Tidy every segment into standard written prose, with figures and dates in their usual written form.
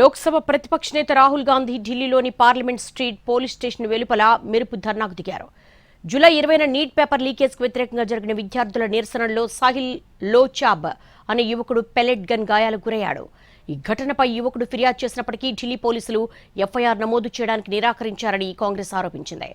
లోక్సభ ప్రతిపక్ష నేత రాహుల్ గాంధీ ఢిల్లీలోని పార్లమెంట్ స్ట్రీట్ పోలీస్ స్టేషన్ వెలుపల మెరుపు ధర్నాకు దిగారు. జూలై 20న నీట్ పేపర్ లీకేజ్కు వ్యతిరేకంగా జరిగిన విద్యార్థుల నిరసనలో సాహిల్ లోచాబ్ అనే యువకుడు పెల్లెట్ గన్ గాయాలకు గురయ్యాడు. ఈ ఘటనపై యువకుడు ఫిర్యాదు చేసినప్పటికీ ఢిల్లీ పోలీసులు ఎఫ్ఐఆర్ నమోదు చేయడానికి నిరాకరించారని కాంగ్రెస్ ఆరోపించింది.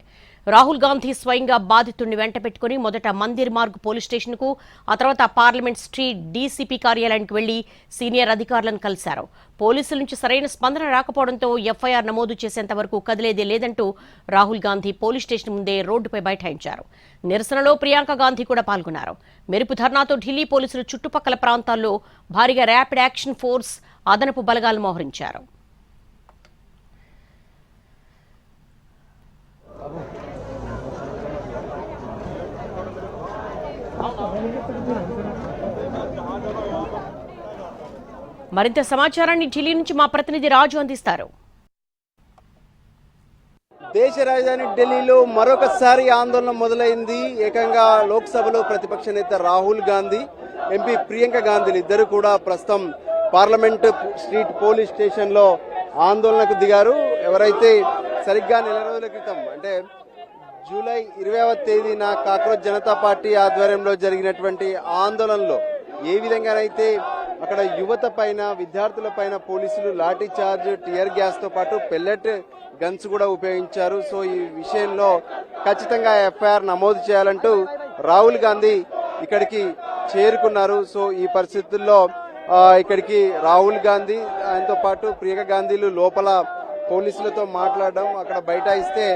రాహుల్ గాంధీ స్వయంగా బాధితుడిని వెంట పెట్టుకుని మొదట మందిర్ మార్గ్ పోలీస్ స్టేషన్కు, ఆ తర్వాత పార్లమెంట్ స్ట్రీట్ డీసీపీ కార్యాలయానికి వెళ్లి సీనియర్ అధికారులను కలిశారు. పోలీసుల నుంచి సరైన స్పందన రాకపోవడంతో ఎఫ్ఐఆర్ నమోదు చేసేంత వరకు కదిలేదే లేదంటూ రాహుల్ గాంధీ పోలీస్ స్టేషన్ ముందే రోడ్డుపై బైఠాయించారు. నిరసనలో ప్రియాంక గాంధీ కూడా పాల్గొన్నారు. మెరుపు ధర్నాతో ఢిల్లీ పోలీసులు చుట్టుపక్కల ప్రాంతాల్లో భారీగా ర్యాపిడ్ యాక్షన్ ఫోర్స్ అదనపు బలగాలు మోహరించారు. మరింత సమాచారాన్ని ఢిల్లీ నుంచి మా ప్రతినిధి రాజు అందిస్తారు. దేశ రాజధాని ఢిల్లీలో మరొకసారి ఆందోళన మొదలైంది. ఏకంగా లోక్సభలో ప్రతిపక్ష నేత రాహుల్ గాంధీ, ఎంపీ ప్రియాంక గాంధీలు ఇద్దరు కూడా ప్రస్తుతం పార్లమెంట్ స్ట్రీట్ పోలీస్ స్టేషన్ లో ఆందోళనకు దిగారు. ఎవరైతే సరిగ్గా నెల రోజుల క్రితం అంటే జూలై 20వ తేదీన కాక్రోచ్ జనతా పార్టీ ఆధ్వర్యంలో జరిగినటువంటి ఆందోళనలో ఏ విధంగానైతే అక్కడ యువత పైన, విద్యార్థుల పైన పోలీసులు లాఠీ చార్జ్, టియర్ గ్యాస్ తో పాటు పెల్లెట్ గన్స్ కూడా ఉపయోగించారు. సో ఈ విషయంలో ఖచ్చితంగా ఎఫ్ఐఆర్ నమోదు చేయాలంటూ రాహుల్ గాంధీ ఇక్కడికి చేరుకున్నారు. సో ఈ పరిస్థితుల్లో ఇక్కడికి రాహుల్ గాంధీ ఆయనతో పాటు ప్రియాంక గాంధీలు లోపల పోలీసులతో మాట్లాడడం, అక్కడ బైఠాయిస్తే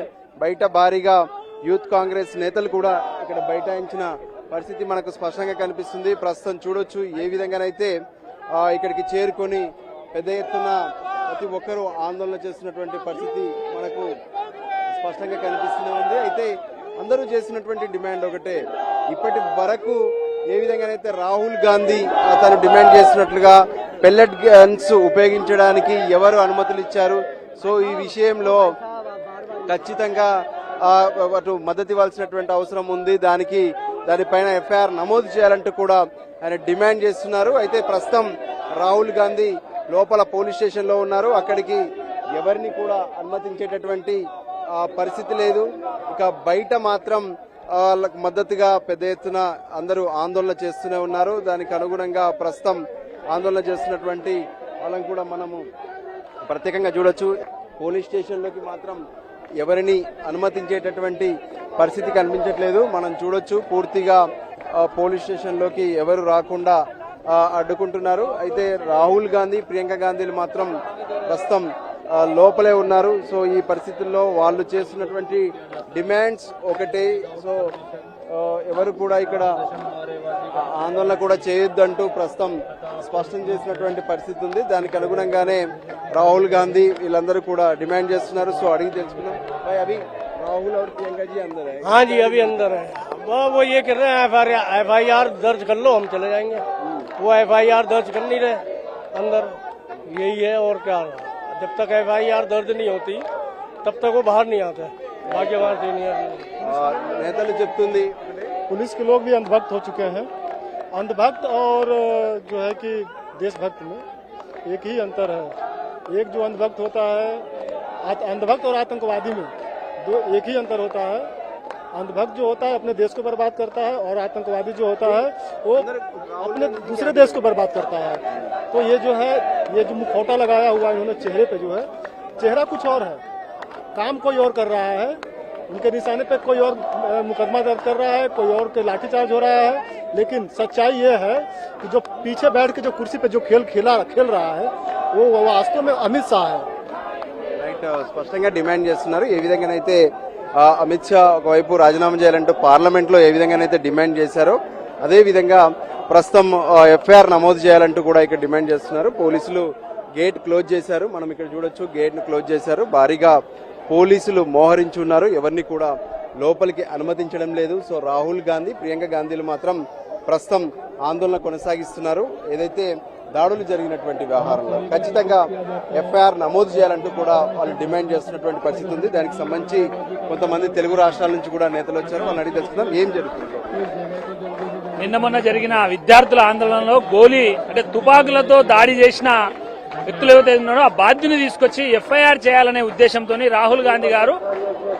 బయట భారీగా యూత్ కాంగ్రెస్ నేతలు కూడా ఇక్కడ బైఠాయించిన పరిస్థితి మనకు స్పష్టంగా కనిపిస్తుంది. ప్రస్తుతం చూడొచ్చు ఏ విధంగానైతే ఇక్కడికి చేరుకొని పెద్ద ఎత్తున ప్రతి ఒక్కరూ ఆందోళన చేస్తున్నటువంటి పరిస్థితి మనకు స్పష్టంగా కనిపిస్తూనే ఉంది. అయితే అందరూ చేసినటువంటి డిమాండ్ ఒకటే, ఇప్పటి వరకు ఏ విధంగానైతే రాహుల్ గాంధీ తను డిమాండ్ చేసినట్లుగా పెల్లెట్ గన్స్ ఉపయోగించడానికి ఎవరు అనుమతులు ఇచ్చారు, సో ఈ విషయంలో ఖచ్చితంగా అటు మద్దతు ఇవ్వాల్సినటువంటి అవసరం ఉంది. దానిపైన ఎఫ్ఐఆర్ నమోదు చేయాలంటూ కూడా ఆయన డిమాండ్ చేస్తున్నారు. అయితే ప్రస్తుతం రాహుల్ గాంధీ లోపల పోలీస్ స్టేషన్ లో ఉన్నారు. అక్కడికి ఎవరిని కూడా అనుమతించేటటువంటి పరిస్థితి లేదు. ఇక బయట మాత్రం మద్దతుగా పెద్ద ఎత్తున అందరూ ఆందోళన చేస్తూనే ఉన్నారు. దానికి అనుగుణంగా ప్రస్తుతం ఆందోళన చేస్తున్నటువంటి వాళ్ళని కూడా మనము ప్రత్యేకంగా చూడొచ్చు. పోలీస్ స్టేషన్ లోకి మాత్రం ఎవరిని అనుమతించేటటువంటి పరిస్థితి కనిపించట్లేదు. మనం చూడొచ్చు పూర్తిగా పోలీస్ స్టేషన్ లోకి ఎవరు రాకుండా అడ్డుకుంటున్నారు. అయితే రాహుల్ గాంధీ, ప్రియాంక గాంధీలు మాత్రం ప్రస్తుతం లోపలే ఉన్నారు. సో ఈ పరిస్థితుల్లో వాళ్ళు చేస్తున్నటువంటి డిమాండ్స్ ఒకటే. సో ఎవరు కూడా ఇక్కడ ఆందోళన కూడా చేయొద్దంటూ ప్రస్తుతం స్పష్టం చేసినటువంటి పరిస్థితి ఉంది. దానికి అనుగుణంగానే రాహుల్ గాంధీ వీళ్ళందరూ కూడా డిమాండ్ చేస్తున్నారు. సో అడిగి తెలుసుకున్నాం. అవి राहुल और प्रियंका जी अंदर है? हाँ जी, अभी अंदर है. वो ये कर रहे हैं एफआईआर दर्ज कर लो, हम चले जाएंगे. वो एफआईआर दर्ज कर नहीं रहे अंदर, यही है और क्या. जब तक एफआईआर दर्ज नहीं होती तब तक वो बाहर नहीं आते. भाग्यवान सीनियर నేతలు చెప్తుంది पुलिस के लोग भी अंधभक्त हो चुके हैं. अंधभक्त और जो है कि देशभक्त में एक ही अंतर है. एक जो अंधभक्त होता है, अंधभक्त और आतंकवादी में दो एक ही अंतर होता है. अंधभक्त जो होता है अपने देश को बर्बाद करता है और आतंकवादी जो होता है वो अपने दूसरे देश को बर्बाद करता है. तो ये जो है, ये जो मुखौटा लगाया हुआ इन्होंने चेहरे पे, जो है चेहरा कुछ और है, काम कोई और कर रहा है. उनके निशाने पे कोई और मुकदमा दर्ज कर रहा है, कोई और के लाठीचार्ज हो रहा है. लेकिन सच्चाई ये है कि जो पीछे बैठ के जो कुर्सी पे जो खेल रहा है वो वास्तव में अमित शाह है. స్పష్టంగా డిమాండ్ చేస్తున్నారు. ఏ విధంగానైతే అమిత్ షా ఒకవైపు రాజీనామా చేయాలంటూ పార్లమెంట్ లో ఏ విధంగానైతే డిమాండ్ చేశారో అదే విధంగా ప్రస్తుతం ఎఫ్ఐఆర్ నమోదు చేయాలంటూ కూడా ఇక్కడ డిమాండ్ చేస్తున్నారు. పోలీసులు గేట్ క్లోజ్ చేశారు. మనం ఇక్కడ చూడొచ్చు, గేట్ ను క్లోజ్ చేశారు. భారీగా పోలీసులు మోహరించి ఉన్నారు. ఎవరిని కూడా లోపలికి అనుమతించడం లేదు. సో రాహుల్ గాంధీ, ప్రియాంక గాంధీలు మాత్రం ప్రస్తుతం ఆందోళన కొనసాగిస్తున్నారు. ఏదైతే దాడులు జరిగినటువంటి వ్యవహారంలో ఖచ్చితంగా ఎఫ్ఐఆర్ నమోదు చేయాలంటూ కూడా వాళ్ళు డిమాండ్ చేస్తున్నటువంటి పరిస్థితి ఉంది. దానికి సంబంధించి కొంతమంది తెలుగు రాష్ట్రాల నుంచి కూడా నేతలు వచ్చారు. వాళ్ళని అడిగి తెలుసుకుందాం ఏం జరుగుతుంది. నిన్న మొన్న జరిగిన విద్యార్థుల ఆందోళనలో తుపాకులతో దాడి చేసిన వ్యక్తులు ఏవైతే ఉన్నారో ఆ బాధ్యుని తీసుకొచ్చి ఎఫ్ఐఆర్ చేయాలనే ఉద్దేశంతో రాహుల్ గాంధీ గారు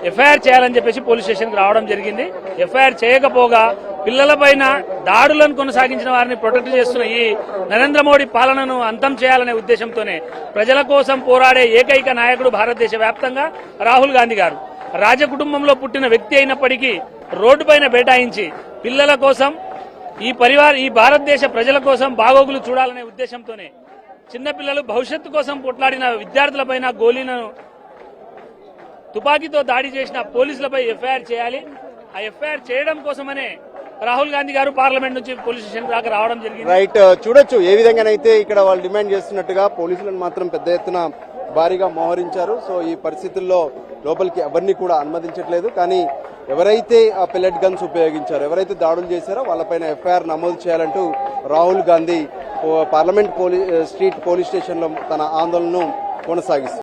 ఎఫ్ఐఆర్ చేయాలని చెప్పేసి పోలీస్ స్టేషన్కి రావడం జరిగింది. ఎఫ్ఐఆర్ చేయకపోగా పిల్లలపైన దాడులను కొనసాగించిన వారిని ప్రొటెక్ట్ చేస్తున్న ఈ నరేంద్ర మోడీ పాలనను అంతం చేయాలనే ఉద్దేశంతోనే ప్రజల కోసం పోరాడే ఏకైక నాయకుడు భారతదేశ వ్యాప్తంగా రాహుల్ గాంధీ గారు. రాజకుటుంబంలో పుట్టిన వ్యక్తి అయినప్పటికీ రోడ్డుపైన బైఠాయించి పిల్లల కోసం ఈ భారతదేశ ప్రజల కోసం బాగోగులు చూడాలనే ఉద్దేశంతోనే చిన్నపిల్లలు భవిష్యత్తు కోసం కొట్లాడిన విద్యార్థులపైన గోళీలను తుపాకీతో దాడి చేసిన పోలీసులపై ఎఫ్ఐఆర్ చేయాలి. ఆ ఎఫ్ఐఆర్ చేయడం కోసమనే రాహుల్ గాంధీ గారు పార్లమెంట్ నుంచి పోలీస్ స్టేషన్ దాకా రావడం జరిగింది. రైట్, చూడొచ్చు ఏ విధంగానైతే ఇక్కడ వాళ్ళు డిమాండ్ చేస్తున్నట్టుగా పోలీసులను మాత్రం పెద్ద ఎత్తున భారీగా మోహరించారు. సో ఈ పరిస్థితుల్లో లోపలికి ఎవరిని కూడా అనుమతించట్లేదు. కానీ ఎవరైతే ఆ పెల్లెట్ గన్స్ ఉపయోగించారో, ఎవరైతే దాడులు చేశారో వాళ్ళపైన ఎఫ్ఐఆర్ నమోదు చేయాలంటూ Rahul Gandhi parliament street police స్టేషన్లో తన ఆందోళనను కొనసాగిస్తారు.